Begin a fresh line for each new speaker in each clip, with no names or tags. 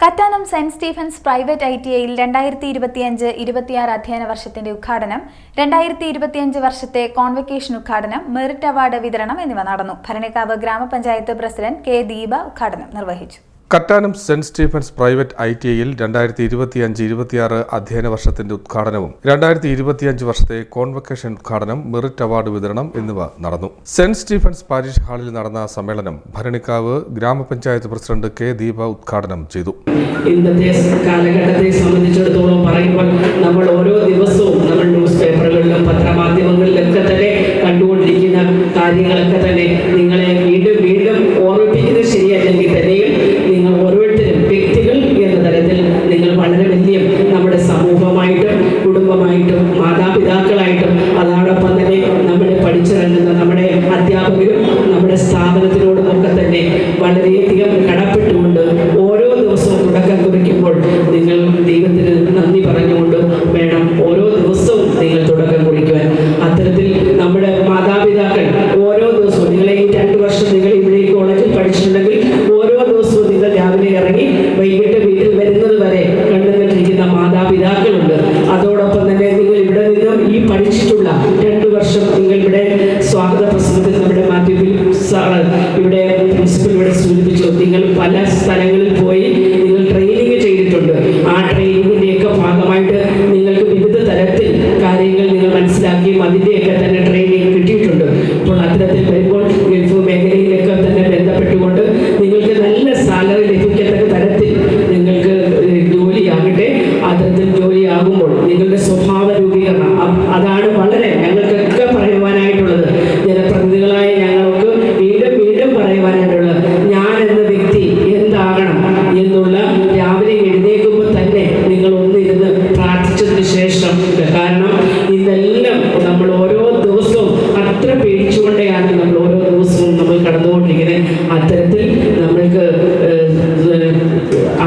Kattanam saint Stephen's private ITIയിൽ 2025-26 അധ്യയന വർഷത്തിന്റെ ഉദ്ഘാടനം, 2025 വർഷത്തെ കോൺവക്കേഷൻ ഉദ്ഘാടനം, മെറിറ്റ് അവാർഡ് വിതരണം എന്നിവ നടന്നു. ഭരണിക്കാവ് ഗ്രാമപഞ്ചായത്ത് പ്രസിഡന്റ് കെ. ദീപ ഉദ്ഘാടനം നിർവഹിച്ചു.
കറ്റാനം സെന്റ് സ്റ്റീഫൻസ് പ്രൈവറ്റ് ITIയിൽ 2025-26 അധ്യയന വർഷത്തിന്റെ ഉദ്ഘാടനവും 2025 വർഷത്തെ കോൺവക്കേഷൻ ഉദ്ഘാടനം, മെറിറ്റ് അവാർഡ് വിതരണം എന്നിവ നടന്നു. സെന്റ് സ്റ്റീഫൻസ് പാരിഷ് ഹാളിൽ നടന്ന സമ്മേളനം ഭരണിക്കാവ് ഗ്രാമപഞ്ചായത്ത് പ്രസിഡന്റ് കെ. ദീപ ഉദ്ഘാടനം ചെയ്തു.
ഇന്നത്തെ കാലഘട്ടത്തെ സംബന്ധിച്ചിടത്തോളം പറയുമ്പോൾ നമ്മൾ ഓരോ ദിവസവും നമ്മൾ ന്യൂസ് പേപ്പറുകളിലും പത്രമാധ്യമങ്ങളിലൊക്കെ തന്നെ കണ്ടുകൊണ്ടിരിക്കുന്ന കാര്യങ്ങളൊക്കെ തന്നെ നിങ്ങളെ വീണ്ടും വീണ്ടും ഓർമ്മിപ്പിക്കുന്നത് ശരിയല്ലെങ്കിൽ തന്നെയും നിങ്ങൾ ഓരോരുത്തരും വ്യക്തികൾ എന്ന തലത്തിൽ നിങ്ങൾ വളരെ വലിയ നമ്മുടെ സമൂഹമായിട്ടും കുടുംബമായിട്ടും മാതാപിതാക്കളായിട്ടും അതോടൊപ്പം തന്നെ നമ്മുടെ പഠിച്ചിറങ്ങുന്ന നമ്മുടെ അധ്യാപകരും നമ്മുടെ സ്ഥാപനത്തിനോടും ഒക്കെ തന്നെ വളരെയധികം കടപ്പെട്ടുകൊണ്ട് ഓരോ ദിവസവും തുടക്കം കുറിക്കുമ്പോൾ നിങ്ങൾ ദൈവത്തിന് നന്ദി പറഞ്ഞുകൊണ്ട് വേണം ഓരോ ദിവസവും നിങ്ങൾ തുടക്കം കുറിക്കുവാൻ. അത്തരത്തിൽ നമ്മുടെ മാതാപിതാക്കൾ ഓരോ ദിവസവും നിങ്ങളെ ഈ 2 വർഷം നിങ്ങൾ ഇവിടെ ഈ കോളേജിൽ പഠിച്ചിട്ടുണ്ടെങ്കിൽ ഓരോ ദിവസവും നിങ്ങൾ രാവിലെ ഇറങ്ങി വൈകിട്ട് വീട്ടിൽ വരുന്നത് വരെ കണ്ടുകൊണ്ടിരിക്കുന്ന മാതാപിതാക്കളുണ്ട്. അതോടൊപ്പം തന്നെ നിങ്ങൾ ഇവിടെ നിന്നും ഈ പഠിച്ചിട്ടുള്ള 2 വർഷം നിങ്ങൾ ഇവിടെ സ്വാഗത പ്രസംഗത്തിൽ നമ്മുടെ മാത്യു സാറ് ഇവിടെ പ്രിൻസിപ്പൽ ഇവിടെ സൂചിപ്പിച്ചു, നിങ്ങൾ പല സ്ഥലങ്ങളിൽ പോയി നിങ്ങൾ ട്രെയിനിങ് ചെയ്തിട്ടുണ്ട്. ആ ട്രെയിനിങ്ങിൻ്റെയൊക്കെ ഭാഗമായിട്ട് നിങ്ങൾക്ക് വിവിധ തരത്തിൽ കാര്യങ്ങൾ നിങ്ങൾ മനസ്സിലാക്കിയും അതിൻ്റെയൊക്കെ തന്നെ ട്രെയിനിങ് കിട്ടിയിട്ടുണ്ട്. അപ്പോൾ അത്തരത്തിൽ വരുമ്പോൾ ഗൾഫ് മേഖലയിലൊക്കെ തന്നെ ബന്ധപ്പെട്ടുകൊണ്ട് നിങ്ങൾക്ക് നല്ല സാലറി ലഭിക്കത്തക്ക തരത്തിൽ നിങ്ങൾക്ക് ജോലിയാകട്ടെ. അത്തരത്തിൽ ജോലിയാകുമ്പോൾ നിങ്ങളുടെ സ്വഭാവ രൂപീകരണം അതാണ് വളരെ ഞങ്ങൾക്കൊക്കെ പറയുവാനായിട്ടുള്ളത്. ജനപ്രതിനിധികളായ ഞങ്ങൾക്ക് വീണ്ടും വീണ്ടും പറയുവാനായിട്ടുള്ളത്, ഞാൻ എന്ന വ്യക്തി എന്താകണം എന്നുള്ള രാവിലെ എഴുന്നേൽക്കുമ്പോൾ തന്നെ നിങ്ങൾ ഒന്നിരുന്ന് പ്രാർത്ഥിച്ചതിന് ശേഷം, കാരണം ഇതെല്ലാം നമ്മൾ ഓരോ ദിവസവും അത്ര പേടിച്ചുകൊണ്ടെയാണ് നമ്മൾ ഓരോ ദിവസവും നമ്മൾ കടന്നുകൊണ്ടിരിക്കുന്നത്. അത്തരത്തിൽ നമ്മൾക്ക്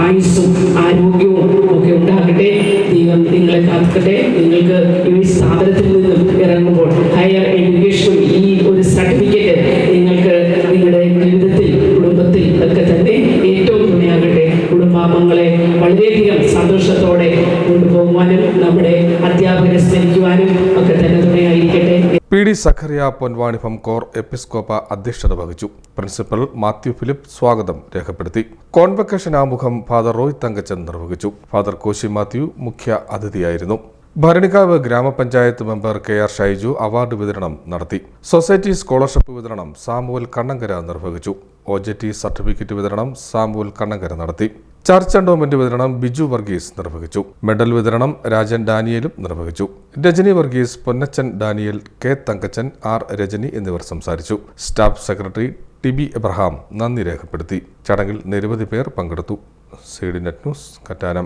ആയുസ്സും ആരോഗ്യവും ഒക്കെ ഉണ്ടാകട്ടെ. ദൈവം നിങ്ങളെ കാക്കട്ടെ. നിങ്ങൾക്ക് ഈ സ്ഥാപനത്തിൽ നിന്നും ഇറങ്ങുമ്പോൾ ഹയർ എഡ്യൂക്കേഷൻ ഈ ഒരു സർട്ടിഫിക്കറ്റ് നിങ്ങൾക്ക് നിങ്ങളുടെ ജീവിതത്തിൽ കുടുംബത്തിൽ ഒക്കെ തന്നെ ഏറ്റവും തുണയാകട്ടെ. കുടുംബാംഗങ്ങളെ വളരെയധികം സന്തോഷത്തോടെ കൊണ്ടുപോകുവാനും നമ്മുടെ അധ്യാപകരെ സ്നേഹിക്കുവാനും ഒക്കെ തന്നെ തുണയായിരിക്കട്ടെ.
PD സഖറിയ പൊൻവാണിഭം കോർ എപ്പിസ്കോപ്പ അധ്യക്ഷത വഹിച്ചു. പ്രിൻസിപ്പൽ മാത്യു ഫിലിപ്പ് സ്വാഗതം രേഖപ്പെടുത്തി. കോൺവക്കേഷൻ ആമുഖം ഫാദർ റോയ് തങ്കച്ചൻ നിർവഹിച്ചു. ഫാദർ കോശി മാത്യു മുഖ്യ അതിഥിയായിരുന്നു. ഭരണിക്കാവ് ഗ്രാമപഞ്ചായത്ത് മെമ്പർ KR ഷൈജു അവാർഡ് വിതരണം നടത്തി. സൊസൈറ്റി സ്കോളർഷിപ്പ് വിതരണം സാമുവൽ കണ്ണങ്കര നിർവഹിച്ചു. OJT സർട്ടിഫിക്കറ്റ് വിതരണം സാമുവൽ കണ്ണങ്കര നടത്തി. ചർച്ച് എൻഡോമെന്റ് വിതരണം ബിജു വർഗീസ് നിർവഹിച്ചു. മെഡൽ വിതരണം രാജൻ ഡാനിയലും നിർവഹിച്ചു. Rajani Varghese, Ponnachan Daniel, K. Thankachan, R. Rajani എന്നിവർ സംസാരിച്ചു. സ്റ്റാഫ് സെക്രട്ടറി TB എബ്രഹാം നന്ദി രേഖപ്പെടുത്തി. ചടങ്ങിൽ നിരവധി പേർ പങ്കെടുത്തു. CDNet news, Kattanam.